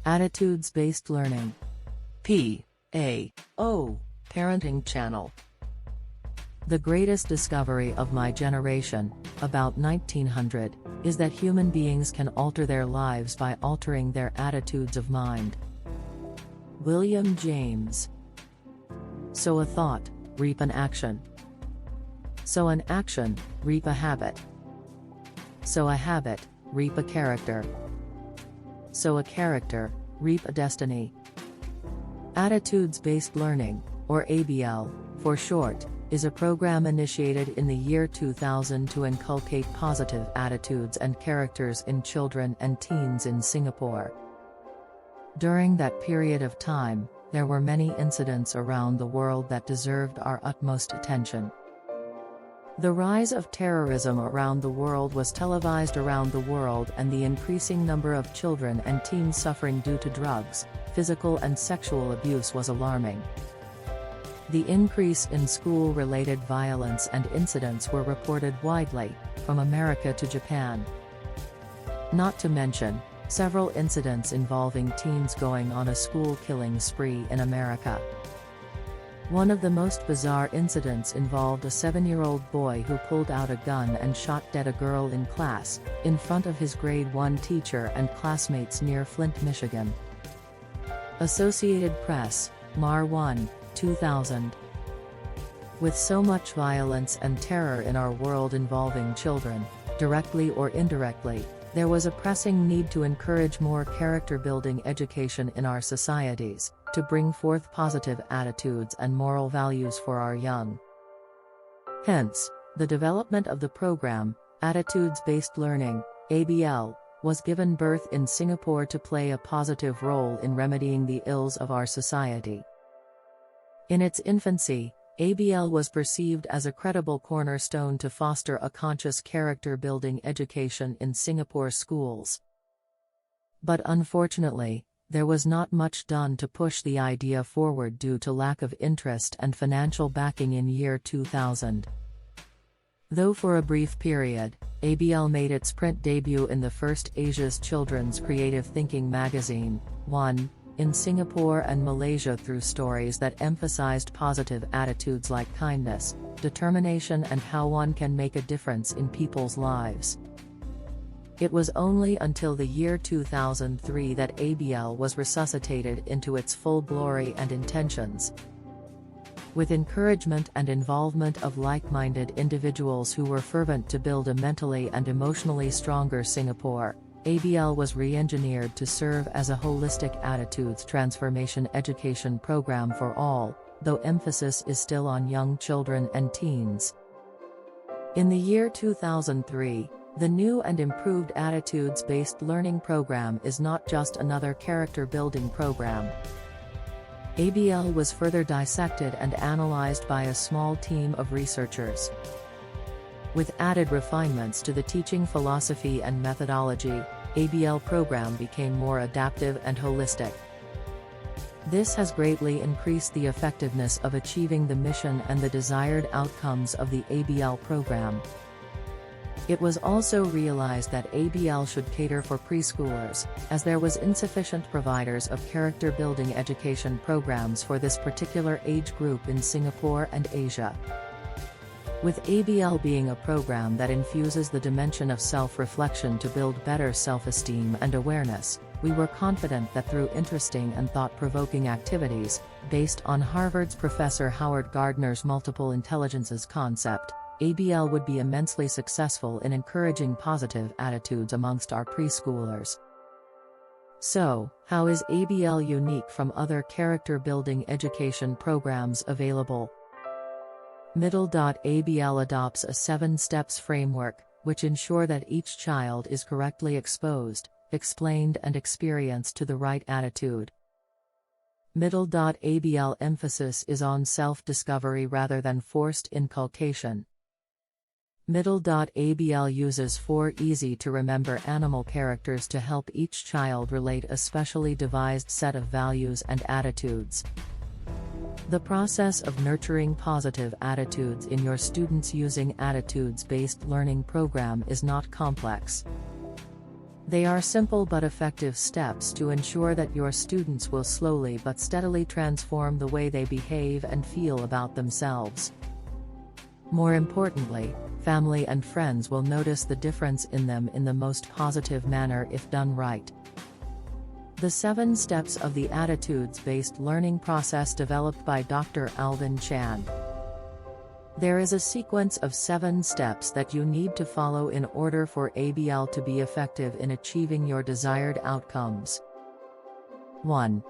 Attitudes-based learning. P.A.O. Parenting Channel. The greatest discovery of my generation, about 1900, is that human beings can alter their lives by altering their attitudes of mind. William James. Sow a thought, reap an action. Sow an action, reap a habit. Sow a habit, reap a character. Sow a character, reap a destiny. Attitudes-based learning, or ABL, for short, is a program initiated in the year 2000 to inculcate positive attitudes and characters in children and teens in Singapore. During that period of time, there were many incidents around the world that deserved our utmost attention. The rise of terrorism around the world was televised around the world, and the increasing number of children and teens suffering due to drugs, physical and sexual abuse was alarming. The increase in school-related violence and incidents were reported widely, from America to Japan. Not to mention, several incidents involving teens going on a school-killing spree in America. One of the most bizarre incidents involved a 7-year-old boy who pulled out a gun and shot dead a girl in class, in front of his grade 1 teacher and classmates near Flint, Michigan. Associated Press, Mar 1, 2000. With so much violence and terror in our world involving children, directly or indirectly, there was a pressing need to encourage more character-building education in our societies, to bring forth positive attitudes and moral values for our young. Hence, the development of the program, Attitudes-Based Learning, ABL, was given birth in Singapore to play a positive role in remedying the ills of our society. In its infancy, ABL was perceived as a credible cornerstone to foster a conscious character-building education in Singapore schools. But unfortunately, there was not much done to push the idea forward due to lack of interest and financial backing in year 2000. Though for a brief period, ABL made its print debut in the first Asia's Children's Creative Thinking magazine, One, in Singapore and Malaysia through stories that emphasized positive attitudes like kindness, determination and how one can make a difference in people's lives. It was only until the year 2003 that ABL was resuscitated into its full glory and intentions. With encouragement and involvement of like-minded individuals who were fervent to build a mentally and emotionally stronger Singapore, ABL was re-engineered to serve as a holistic attitudes transformation education program for all, though emphasis is still on young children and teens. In the year 2003, the new and improved attitudes-based learning program is not just another character-building program. ABL was further dissected and analyzed by a small team of researchers. With added refinements to the teaching philosophy and methodology, ABL program became more adaptive and holistic. This has greatly increased the effectiveness of achieving the mission and the desired outcomes of the ABL program. It was also realized that ABL should cater for preschoolers, as there was insufficient providers of character-building education programs for this particular age group in Singapore and Asia. With ABL being a program that infuses the dimension of self-reflection to build better self-esteem and awareness, we were confident that through interesting and thought-provoking activities, based on Harvard's Professor Howard Gardner's multiple intelligences concept, ABL would be immensely successful in encouraging positive attitudes amongst our preschoolers. So, how is ABL unique from other character-building education programs available? Middle.ABL adopts a 7-steps framework, which ensure that each child is correctly exposed, explained and experienced to the right attitude. Middle.ABL emphasis is on self-discovery rather than forced inculcation. Middle.ABL uses 4 easy-to-remember animal characters to help each child relate a specially devised set of values and attitudes. The process of nurturing positive attitudes in your students using attitudes-based learning program is not complex. They are simple but effective steps to ensure that your students will slowly but steadily transform the way they behave and feel about themselves. More importantly, family and friends will notice the difference in them in the most positive manner if done right. The 7 steps of the attitudes-based learning process developed by Dr. Alvin Chan. There is a sequence of 7 steps that you need to follow in order for ABL to be effective in achieving your desired outcomes. 1.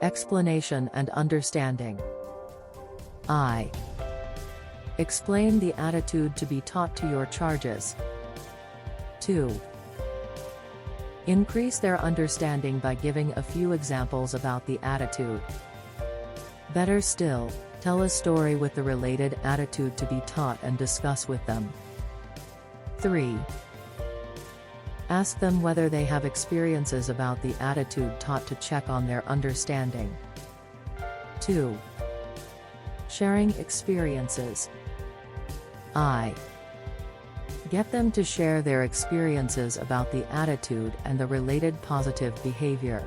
Explanation and understanding. I. Explain the attitude to be taught to your charges. 2. Increase their understanding by giving a few examples about the attitude. Better still, tell a story with the related attitude to be taught and discuss with them. 3. Ask them whether they have experiences about the attitude taught to check on their understanding. 2. Sharing experiences. I. Get them to share their experiences about the attitude and the related positive behavior.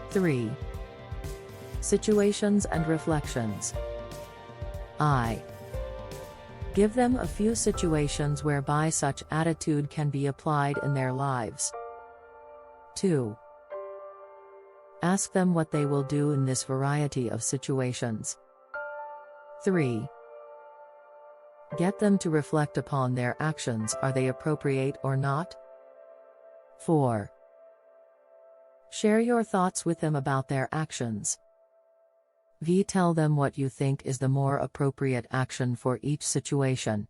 3. Situations and reflections. I. Give them a few situations whereby such attitude can be applied in their lives. 2. Ask them what they will do in this variety of situations. 3. Get them to reflect upon their actions. Are they appropriate or not? 4. Share your thoughts with them about their actions. Tell them what you think is the more appropriate action for each situation.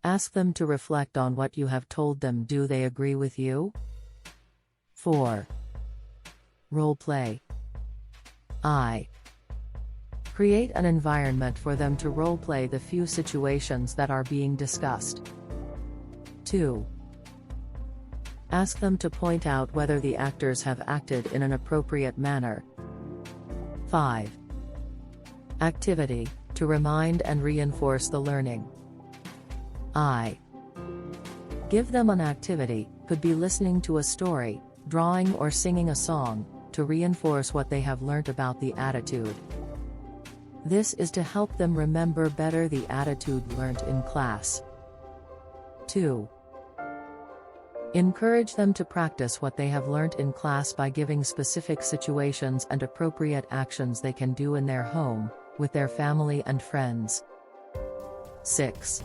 Ask them to reflect on what you have told them. Do they agree with you? 4. Role play. I. Create an environment for them to role-play the few situations that are being discussed. 2. Ask them to point out whether the actors have acted in an appropriate manner. 5. Activity, to remind and reinforce the learning. I. Give them an activity, could be listening to a story, drawing or singing a song, to reinforce what they have learnt about the attitude. This is to help them remember better the attitude learnt in class. 2. Encourage them to practice what they have learnt in class by giving specific situations and appropriate actions they can do in their home, with their family and friends. 6.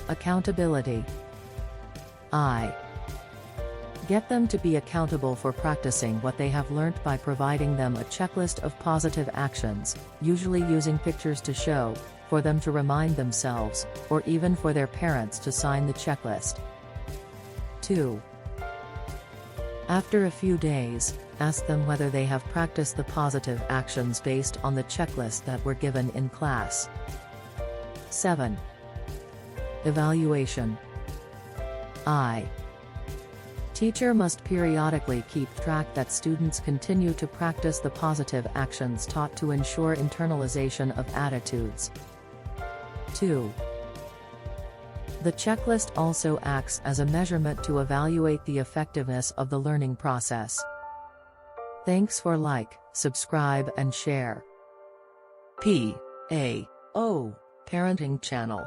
Accountability. I. Get them to be accountable for practicing what they have learnt by providing them a checklist of positive actions, usually using pictures to show, for them to remind themselves, or even for their parents to sign the checklist. 2. After a few days, ask them whether they have practiced the positive actions based on the checklist that were given in class. 7. Evaluation. I. Teacher must periodically keep track that students continue to practice the positive actions taught to ensure internalization of attitudes. 2. The checklist also acts as a measurement to evaluate the effectiveness of the learning process. Thanks for like, subscribe and share. PAO Parenting Channel.